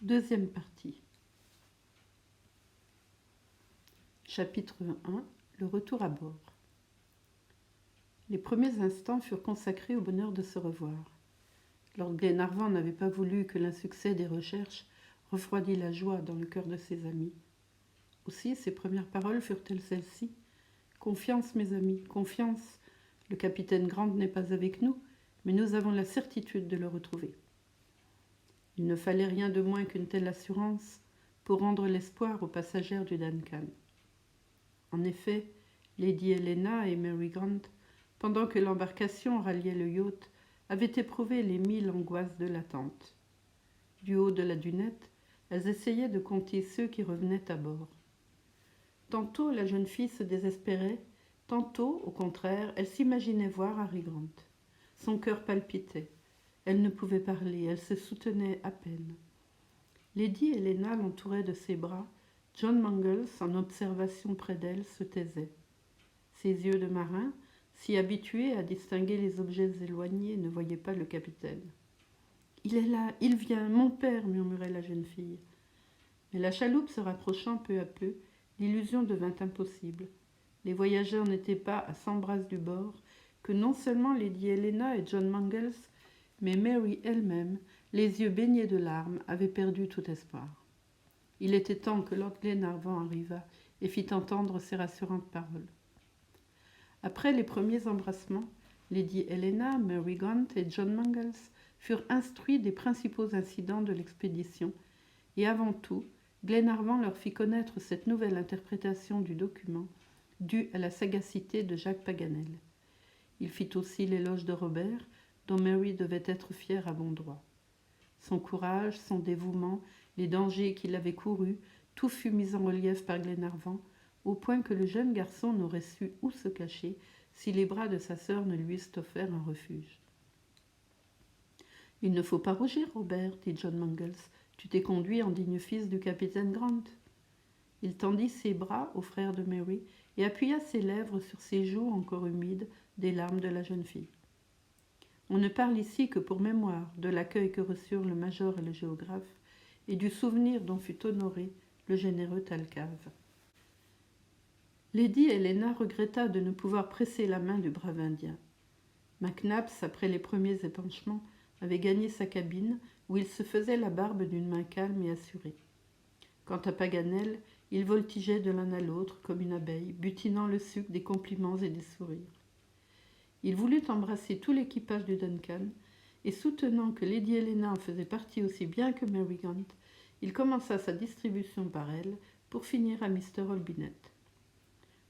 Deuxième partie. Chapitre 1. Le retour à bord. Les premiers instants furent consacrés au bonheur de se revoir. Lord Glenarvan n'avait pas voulu que l'insuccès des recherches refroidît la joie dans le cœur de ses amis. Aussi, ses premières paroles furent-elles celles-ci. « Confiance, mes amis, confiance. Le capitaine Grant n'est pas avec nous, mais nous avons la certitude de le retrouver. » Il ne fallait rien de moins qu'une telle assurance pour rendre l'espoir aux passagères du Duncan. En effet, Lady Helena et Mary Grant, pendant que l'embarcation ralliait le yacht, avaient éprouvé les 1000 angoisses de l'attente. Du haut de la dunette, elles essayaient de compter ceux qui revenaient à bord. Tantôt la jeune fille se désespérait, tantôt, au contraire, elle s'imaginait voir Harry Grant. Son cœur palpitait. Elle ne pouvait parler, elle se soutenait à peine. Lady Helena l'entourait de ses bras. John Mangles, en observation près d'elle, se taisait. Ses yeux de marin, si habitués à distinguer les objets éloignés, ne voyaient pas le capitaine. « Il est là, il vient, mon père !» murmurait la jeune fille. Mais la chaloupe se rapprochant peu à peu, l'illusion devint impossible. Les voyageurs n'étaient pas à 100 brasses du bord, que non seulement Lady Helena et John Mangles, mais Mary elle-même, les yeux baignés de larmes, avait perdu tout espoir. Il était temps que Lord Glenarvan arrivât et fit entendre ses rassurantes paroles. Après les premiers embrassements, Lady Helena, Mary Grant et John Mangles furent instruits des principaux incidents de l'expédition, et avant tout, Glenarvan leur fit connaître cette nouvelle interprétation du document, due à la sagacité de Jacques Paganel. Il fit aussi l'éloge de Robert, dont Mary devait être fière à bon droit. Son courage, son dévouement, les dangers qu'il avait courus, tout fut mis en relief par Glenarvan, au point que le jeune garçon n'aurait su où se cacher si les bras de sa sœur ne lui eussent offert un refuge. « Il ne faut pas rougir, Robert, dit John Mangles. Tu t'es conduit en digne fils du capitaine Grant. » Il tendit ses bras au frère de Mary et appuya ses lèvres sur ses joues encore humides des larmes de la jeune fille. On ne parle ici que pour mémoire de l'accueil que reçurent le major et le géographe et du souvenir dont fut honoré le généreux Thalcave. Lady Helena regretta de ne pouvoir presser la main du brave Indien. Mac Nabbs, après les premiers épanchements, avait gagné sa cabine où il se faisait la barbe d'une main calme et assurée. Quant à Paganel, il voltigeait de l'un à l'autre comme une abeille, butinant le suc des compliments et des sourires. Il voulut embrasser tout l'équipage du Duncan, et soutenant que Lady Helena en faisait partie aussi bien que Mary Grant, il commença sa distribution par elle pour finir à Mr. Olbinett.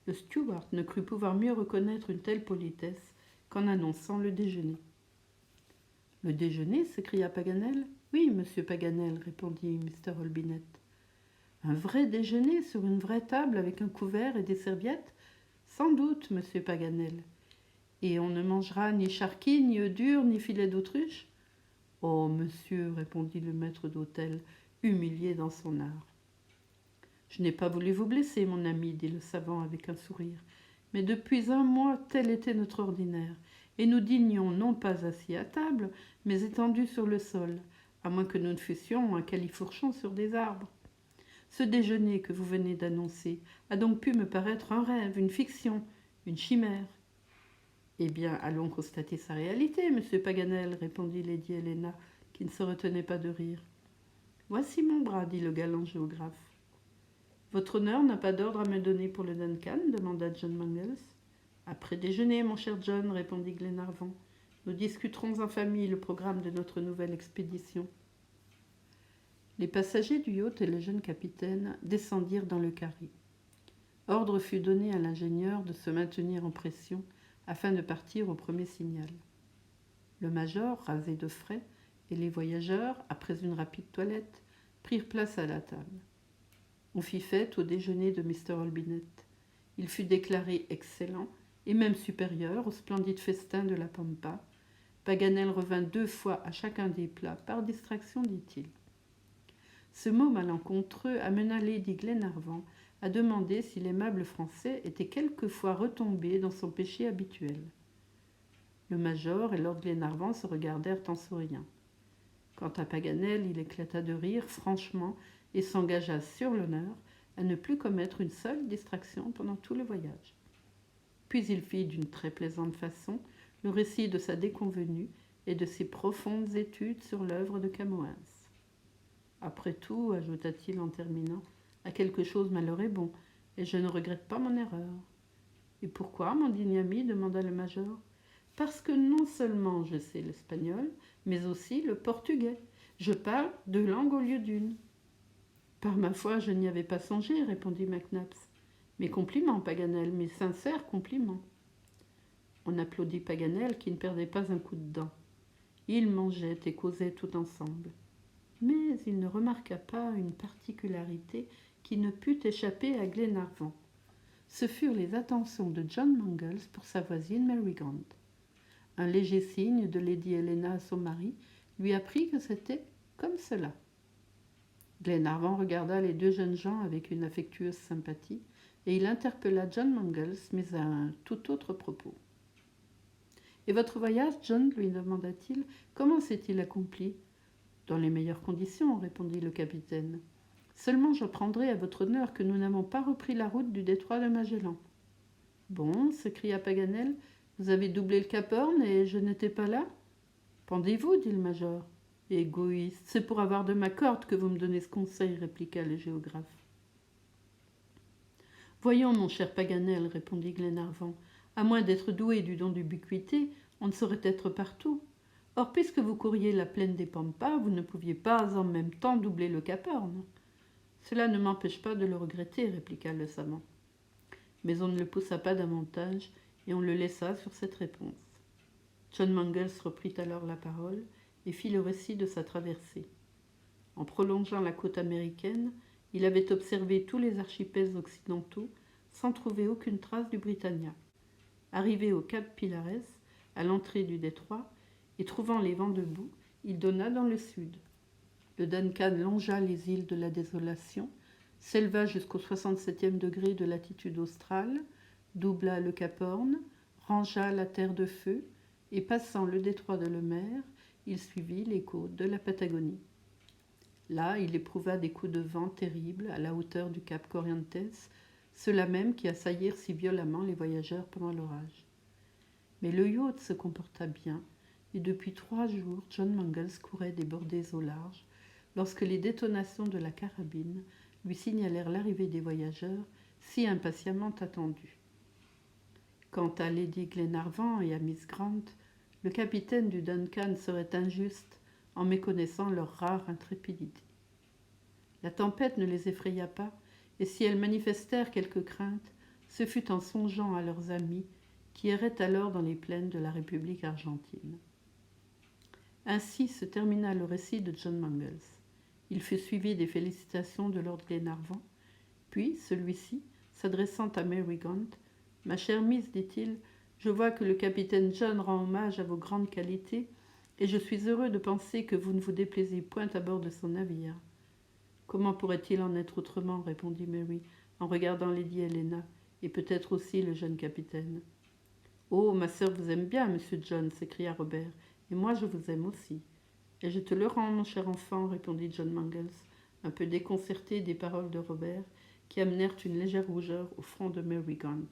Le steward ne crut pouvoir mieux reconnaître une telle politesse qu'en annonçant le déjeuner. « Le déjeuner » s'écria Paganel. « Oui, monsieur Paganel, répondit Mr. Olbinett. « Un vrai déjeuner sur une vraie table avec un couvert et des serviettes ? Sans doute, monsieur Paganel. Et on ne mangera ni charquis, ni œufs durs, ni filet d'autruche ? » « Oh, monsieur, répondit le maître d'hôtel, humilié dans son art. « Je n'ai pas voulu vous blesser, mon ami, dit le savant avec un sourire, mais depuis 1 mois, tel était notre ordinaire, et nous dînions non pas assis à table, mais étendus sur le sol, à moins que nous ne fussions un califourchon sur des arbres. Ce déjeuner que vous venez d'annoncer a donc pu me paraître un rêve, une fiction, une chimère. » « Eh bien, allons constater sa réalité, monsieur Paganel, répondit Lady Helena, qui ne se retenait pas de rire. « Voici mon bras, dit le galant géographe. « Votre honneur n'a pas d'ordre à me donner pour le Duncan ? Demanda John Mangles. « Après déjeuner, mon cher John, répondit Glenarvan. Nous discuterons en famille le programme de notre nouvelle expédition. » Les passagers du yacht et le jeune capitaine descendirent dans le carré. Ordre fut donné à l'ingénieur de se maintenir en pression afin de partir au premier signal. Le major, rasé de frais, et les voyageurs, après une rapide toilette, prirent place à la table. On fit fête au déjeuner de Mr. Olbinett. Il fut déclaré excellent et même supérieur au splendide festin de la Pampa. Paganel revint 2 fois à chacun des plats, par distraction, dit-il. Ce mot malencontreux amena Lady Glenarvan à demander si l'aimable Français était quelquefois retombé dans son péché habituel. Le major et Lord Glenarvan se regardèrent en souriant. « Quant à Paganel, il éclata de rire franchement et s'engagea sur l'honneur à ne plus commettre une seule distraction pendant tout le voyage. Puis il fit d'une très plaisante façon le récit de sa déconvenue et de ses profondes études sur l'œuvre de Camoens. Après tout, ajouta-t-il en terminant, à quelque chose malheur est bon, et je ne regrette pas mon erreur. Et pourquoi, mon digne ami demanda le major. Parce que non seulement je sais l'espagnol, mais aussi le portugais. Je parle deux langues au lieu d'une. Par ma foi, je n'y avais pas songé, répondit McNabbs. Mes compliments, Paganel, mes sincères compliments. On applaudit Paganel qui ne perdait pas un coup de dent. Ils mangeaient et causaient tout ensemble. Mais il ne remarqua pas une particularité qui ne put échapper à Glenarvan. Ce furent les attentions de John Mangles pour sa voisine Mary Grant. Un léger signe de Lady Helena à son mari lui apprit que c'était comme cela. Glenarvan regarda les deux jeunes gens avec une affectueuse sympathie, et il interpella John Mangles, mais à un tout autre propos. « Et votre voyage, John ?» lui demanda-t-il. « Comment s'est-il accompli ?»« Dans les meilleures conditions, » répondit le capitaine. « Seulement j'apprendrai à votre honneur que nous n'avons pas repris la route du détroit de Magellan. »« Bon, » s'écria Paganel, « vous avez doublé le Cap Horn et je n'étais pas là ?»« Pendez-vous, dit le major. »« Égoïste, c'est pour avoir de ma corde que vous me donnez ce conseil, » répliqua le géographe. « Voyons, mon cher Paganel, » répondit Glenarvan, « à moins d'être doué du don d'ubiquité, on ne saurait être partout. Or, puisque vous couriez la plaine des Pampas, vous ne pouviez pas en même temps doubler le Cap Horn. »« Cela ne m'empêche pas de le regretter, » répliqua le savant. Mais on ne le poussa pas davantage, et on le laissa sur cette réponse. John Mangles reprit alors la parole et fit le récit de sa traversée. En prolongeant la côte américaine, il avait observé tous les archipels occidentaux sans trouver aucune trace du Britannia. Arrivé au cap Pilares, à l'entrée du détroit, et trouvant les vents debout, il donna dans le sud. Le Duncan longea les îles de la Désolation, s'éleva jusqu'au 67e degré de latitude australe, doubla le Cap Horn, rangea la Terre de Feu, et passant le détroit de Lemaire, il suivit les côtes de la Patagonie. Là, il éprouva des coups de vent terribles à la hauteur du cap Corrientes, ceux-là même qui assaillirent si violemment les voyageurs pendant l'orage. Mais le yacht se comporta bien, et depuis 3 jours, John Mangles courait des bordées au large, lorsque les détonations de la carabine lui signalèrent l'arrivée des voyageurs si impatiemment attendus. Quant à Lady Glenarvan et à Miss Grant, le capitaine du Duncan serait injuste en méconnaissant leur rare intrépidité. La tempête ne les effraya pas, et si elles manifestèrent quelque crainte, ce fut en songeant à leurs amis qui erraient alors dans les plaines de la République argentine. Ainsi se termina le récit de John Mangles. Il fut suivi des félicitations de Lord Glenarvan, puis celui-ci, s'adressant à Mary Grant, « Ma chère Miss, dit-il, je vois que le capitaine John rend hommage à vos grandes qualités, et je suis heureux de penser que vous ne vous déplaisez point à bord de son navire. » « Comment pourrait-il en être autrement ?» répondit Mary, en regardant Lady Helena, et peut-être aussi le jeune capitaine. « Oh, ma sœur vous aime bien, monsieur John, s'écria Robert, et moi je vous aime aussi. »« Et je te le rends, mon cher enfant, répondit John Mangles, un peu déconcerté des paroles de Robert, qui amenèrent une légère rougeur au front de Mary Grant.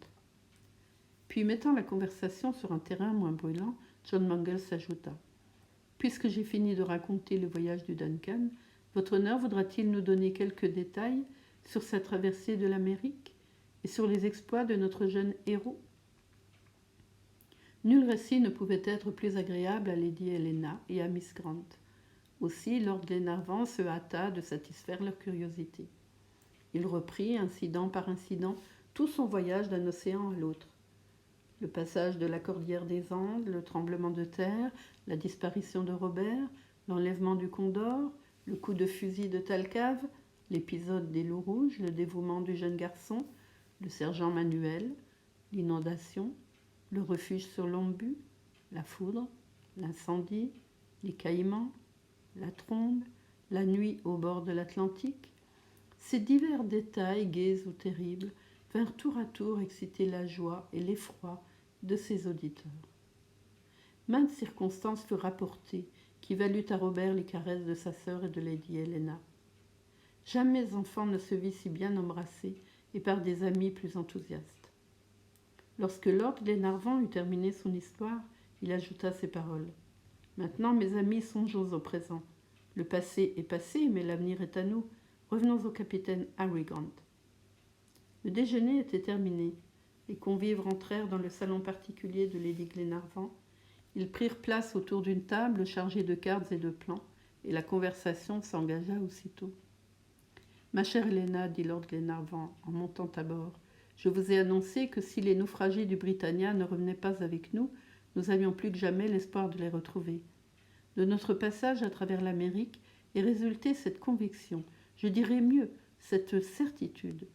Puis, mettant la conversation sur un terrain moins brûlant, John Mangles ajouta : « Puisque j'ai fini de raconter le voyage du Duncan, votre honneur voudra-t-il nous donner quelques détails sur sa traversée de l'Amérique et sur les exploits de notre jeune héros ? » Nul récit ne pouvait être plus agréable à Lady Helena et à Miss Grant. Aussi, Lord Glenarvan se hâta de satisfaire leur curiosité. Il reprit, incident par incident, tout son voyage d'un océan à l'autre. Le passage de la cordillère des Andes, le tremblement de terre, la disparition de Robert, l'enlèvement du Condor, le coup de fusil de Thalcave, l'épisode des loups rouges, le dévouement du jeune garçon, le sergent Manuel, l'inondation, le refuge sur l'Ombu, la foudre, l'incendie, les caïmans, la trombe, la nuit au bord de l'Atlantique. Ces divers détails, gais ou terribles, vinrent tour à tour exciter la joie et l'effroi de ses auditeurs. Maintes circonstances furent rapportées qui valut à Robert les caresses de sa sœur et de Lady Helena. Jamais enfant ne se vit si bien embrassé et par des amis plus enthousiastes. Lorsque Lord Glenarvan eut terminé son histoire, il ajouta ces paroles. « Maintenant, mes amis, songeons au présent. Le passé est passé, mais l'avenir est à nous. Revenons au capitaine Harry Grant. » Le déjeuner était terminé. Les convives rentrèrent dans le salon particulier de Lady Glenarvan. Ils prirent place autour d'une table chargée de cartes et de plans, et la conversation s'engagea aussitôt. « Ma chère Helena, dit Lord Glenarvan en montant à bord, je vous ai annoncé que si les naufragés du Britannia ne revenaient pas avec nous, nous avions plus que jamais l'espoir de les retrouver. De notre passage à travers l'Amérique est résultée cette conviction, je dirais mieux, cette certitude,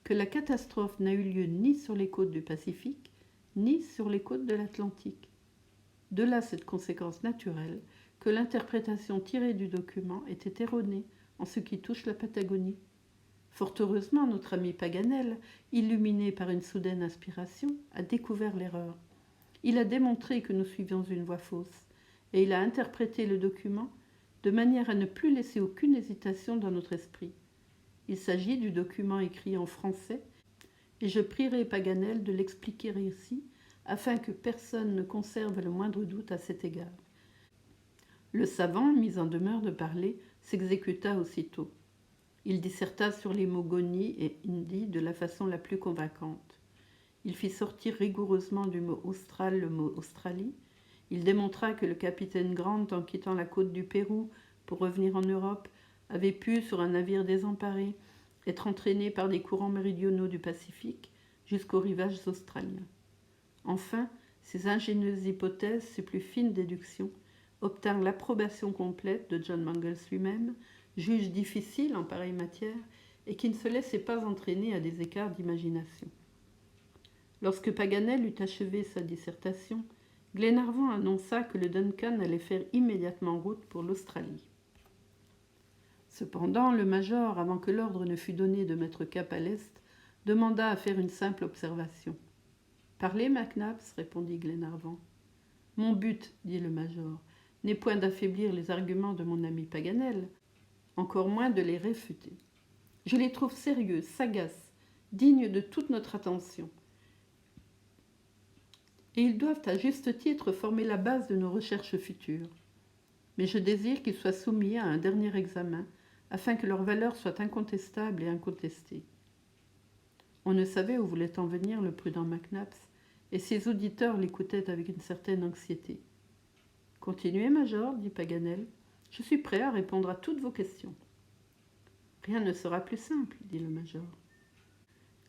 que la catastrophe n'a eu lieu ni sur les côtes du Pacifique, ni sur les côtes de l'Atlantique. De là cette conséquence naturelle que l'interprétation tirée du document était erronée en ce qui touche la Patagonie. Fort heureusement, notre ami Paganel, illuminé par une soudaine inspiration, a découvert l'erreur. Il a démontré que nous suivions une voie fausse, et il a interprété le document de manière à ne plus laisser aucune hésitation dans notre esprit. Il s'agit du document écrit en français, et je prierai Paganel de l'expliquer ici, afin que personne ne conserve le moindre doute à cet égard. Le savant, mis en demeure de parler, s'exécuta aussitôt. Il disserta sur les mots Goni et Hindi de la façon la plus convaincante. Il fit sortir rigoureusement du mot Austral le mot Australie. Il démontra que le capitaine Grant, en quittant la côte du Pérou pour revenir en Europe, avait pu, sur un navire désemparé, être entraîné par des courants méridionaux du Pacifique jusqu'aux rivages australiens. Enfin, ces ingénieuses hypothèses, ces plus fines déductions, obtinrent l'approbation complète de John Mangles lui-même, juge difficile en pareille matière et qui ne se laissait pas entraîner à des écarts d'imagination. Lorsque Paganel eut achevé sa dissertation, Glenarvan annonça que le Duncan allait faire immédiatement route pour l'Australie. Cependant, le major, avant que l'ordre ne fût donné de mettre cap à l'est, demanda à faire une simple observation. « Parlez, Mac Nabbs, répondit Glenarvan. « Mon but, dit le major, n'est point d'affaiblir les arguments de mon ami Paganel, encore moins de les réfuter. Je les trouve sérieux, sagaces, dignes de toute notre attention. Et ils doivent à juste titre former la base de nos recherches futures. Mais je désire qu'ils soient soumis à un dernier examen, afin que leur valeur soit incontestable et incontestée. » On ne savait où voulait en venir le prudent Mac Nabbs, et ses auditeurs l'écoutaient avec une certaine anxiété. « Continuez, Major, dit Paganel. Je suis prêt à répondre à toutes vos questions. »« Rien ne sera plus simple, dit le Major.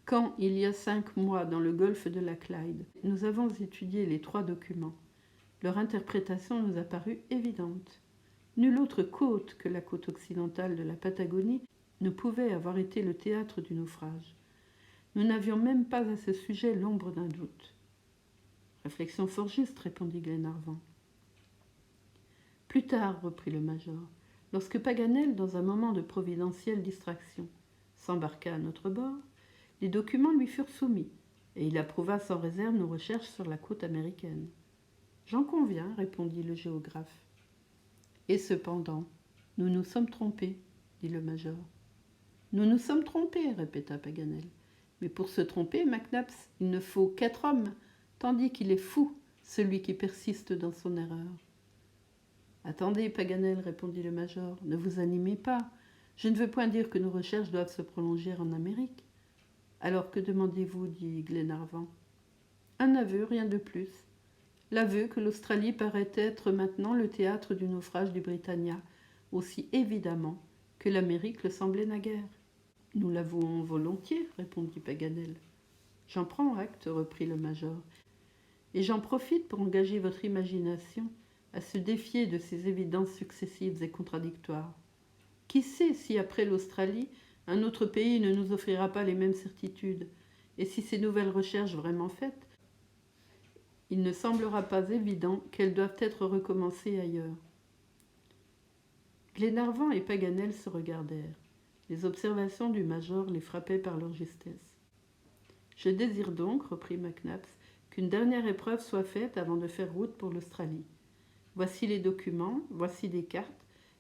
Quand, il y a 5 mois, dans le golfe de la Clyde, nous avons étudié les 3 documents, leur interprétation nous a paru évidente. Nulle autre côte que la côte occidentale de la Patagonie ne pouvait avoir été le théâtre du naufrage. Nous n'avions même pas à ce sujet l'ombre d'un doute. « Réflexion fort juste, répondit Glenarvan. Plus tard, reprit le major, lorsque Paganel, dans un moment de providentielle distraction, s'embarqua à notre bord, les documents lui furent soumis, et il approuva sans réserve nos recherches sur la côte américaine. J'en conviens, répondit le géographe. Et cependant, nous nous sommes trompés, dit le major. Nous nous sommes trompés, répéta Paganel. Mais pour se tromper, Mac Nabbs, il ne faut qu'4 hommes, tandis qu'il est fou, celui qui persiste dans son erreur. Attendez, Paganel, répondit le major, ne vous animez pas. Je ne veux point dire que nos recherches doivent se prolonger en Amérique. Alors que demandez-vous, dit Glenarvan. Un aveu, rien de plus. L'aveu que l'Australie paraît être maintenant le théâtre du naufrage du Britannia, aussi évidemment que l'Amérique le semblait naguère. Nous l'avouons volontiers, répondit Paganel. J'en prends acte, reprit le major, et j'en profite pour engager votre imagination à se défier de ces évidences successives et contradictoires. Qui sait si, après l'Australie, un autre pays ne nous offrira pas les mêmes certitudes, et si ces nouvelles recherches vraiment faites, il ne semblera pas évident qu'elles doivent être recommencées ailleurs. Glenarvan et Paganel se regardèrent. Les observations du major les frappaient par leur justesse. « Je désire donc, reprit Mac Nabbs, qu'une dernière épreuve soit faite avant de faire route pour l'Australie. Voici les documents, voici des cartes.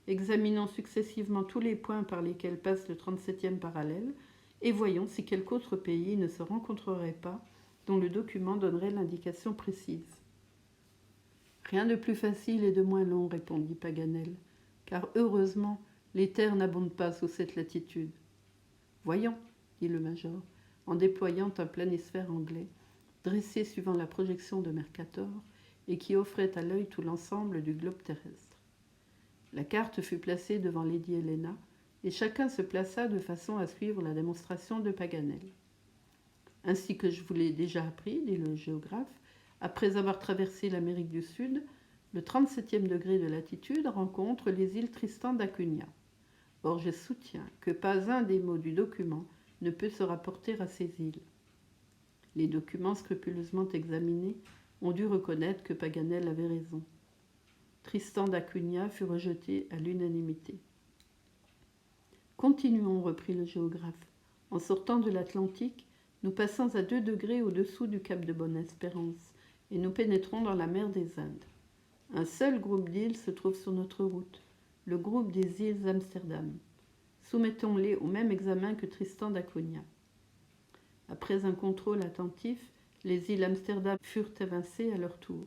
Examinons successivement tous les points par lesquels passe le 37e parallèle et voyons si quelque autre pays ne se rencontrerait pas dont le document donnerait l'indication précise. Rien de plus facile et de moins long, répondit Paganel, car heureusement, les terres n'abondent pas sous cette latitude. Voyons, dit le major, en déployant un planisphère anglais, dressé suivant la projection de Mercator et qui offrait à l'œil tout l'ensemble du globe terrestre. La carte fut placée devant Lady Helena et chacun se plaça de façon à suivre la démonstration de Paganel. Ainsi que je vous l'ai déjà appris, dit le géographe, après avoir traversé l'Amérique du Sud, le 37e degré de latitude rencontre les îles Tristan d'Acunha. Or, je soutiens que pas un des mots du document ne peut se rapporter à ces îles. Les documents scrupuleusement examinés ont dû reconnaître que Paganel avait raison. Tristan d'Acunha fut rejeté à l'unanimité. Continuons, reprit le géographe. En sortant de l'Atlantique, nous passons à 2 degrés au-dessous du cap de Bonne-Espérance et nous pénétrons dans la mer des Indes. Un seul groupe d'îles se trouve sur notre route, le groupe des îles Amsterdam. Soumettons-les au même examen que Tristan d'Acunha. Après un contrôle attentif, les îles Amsterdam furent évincées à leur tour.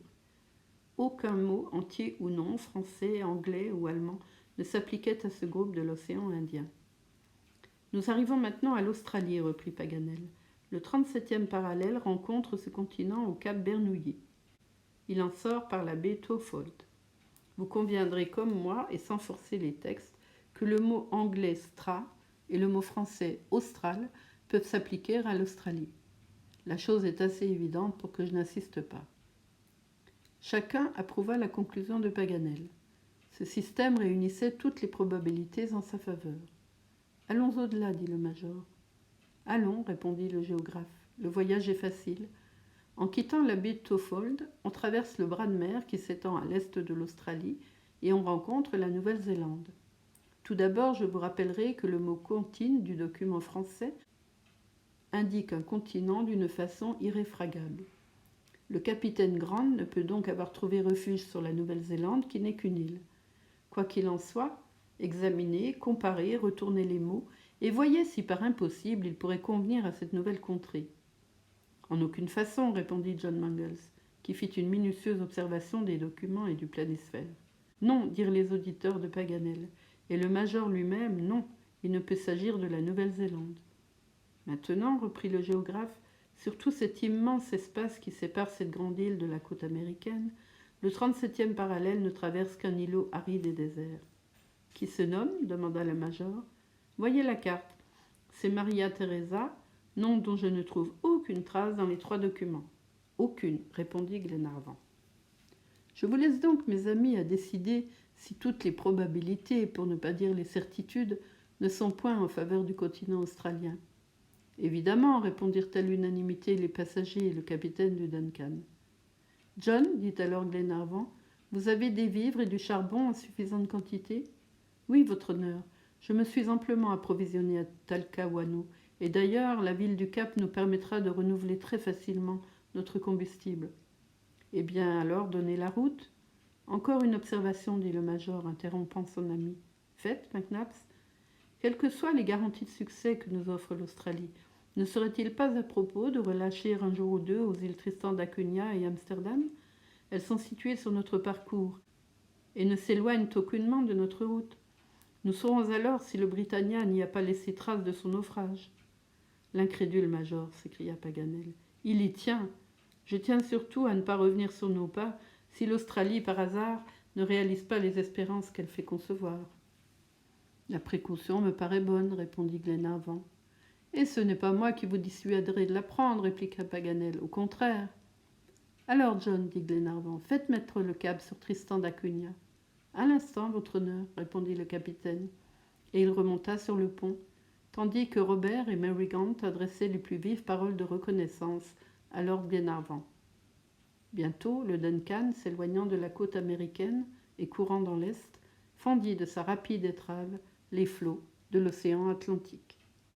Aucun mot, entier ou non, français, anglais ou allemand, ne s'appliquait à ce groupe de l'océan Indien. Nous arrivons maintenant à l'Australie, reprit Paganel. Le 37e parallèle rencontre ce continent au cap Bernoulli. Il en sort par la baie Twofold. Vous conviendrez comme moi, et sans forcer les textes, que le mot anglais stra et le mot français austral peuvent s'appliquer à l'Australie. La chose est assez évidente pour que je n'insiste pas. Chacun approuva la conclusion de Paganel. Ce système réunissait toutes les probabilités en sa faveur. Allons au-delà, dit le major. Allons, répondit le géographe. Le voyage est facile. En quittant la baie de Twofold, on traverse le bras de mer qui s'étend à l'est de l'Australie et on rencontre la Nouvelle-Zélande. Tout d'abord, je vous rappellerai que le mot contine du document français indique un continent d'une façon irréfragable. Le capitaine Grant ne peut donc avoir trouvé refuge sur la Nouvelle-Zélande qui n'est qu'une île. Quoi qu'il en soit, examinez, comparez, retournez les mots et voyez si par impossible il pourrait convenir à cette nouvelle contrée. En aucune façon, répondit John Mangles, qui fit une minutieuse observation des documents et du planisphère. Non, dirent les auditeurs de Paganel, et le major lui-même, non, il ne peut s'agir de la Nouvelle-Zélande. Maintenant, reprit le géographe, sur tout cet immense espace qui sépare cette grande île de la côte américaine, le 37e parallèle ne traverse qu'un îlot aride et désert. Qui se nomme demanda le major. Voyez la carte. C'est Maria Theresa, nom dont je ne trouve aucune trace dans les 3 documents. Aucune, répondit Glenarvan. Je vous laisse donc, mes amis, à décider si toutes les probabilités, pour ne pas dire les certitudes, ne sont point en faveur du continent australien. Évidemment, répondirent à l'unanimité les passagers et le capitaine du Duncan. John, dit alors Glenarvan, vous avez des vivres et du charbon en suffisante quantité? Oui, votre honneur. Je me suis amplement approvisionné à Talcahuano, et d'ailleurs la ville du Cap nous permettra de renouveler très facilement notre combustible. Eh bien, alors, donnez la route. Encore une observation, dit le major, interrompant son ami. Faites, McNabbs. Quelles que soient les garanties de succès que nous offre l'Australie, ne serait-il pas à propos de relâcher un jour ou 2 aux îles Tristan d'Acunha et Amsterdam? Elles sont situées sur notre parcours et ne s'éloignent aucunement de notre route. Nous saurons alors si le Britannia n'y a pas laissé trace de son naufrage. L'incrédule major, s'écria Paganel. Il y tient. Je tiens surtout à ne pas revenir sur nos pas si l'Australie, par hasard, ne réalise pas les espérances qu'elle fait concevoir. La précaution me paraît bonne, répondit Glenarvan. Et ce n'est pas moi qui vous dissuaderai de la prendre, répliqua Paganel. Au contraire. Alors, John, dit Glenarvan, faites mettre le câble sur Tristan d'Acunha. À l'instant, votre honneur, répondit le capitaine, et il remonta sur le pont, tandis que Robert et Mary Grant adressaient les plus vives paroles de reconnaissance à Lord Glenarvan. Bientôt, le Duncan, s'éloignant de la côte américaine et courant dans l'est, fendit de sa rapide étrave les flots de l'océan Atlantique.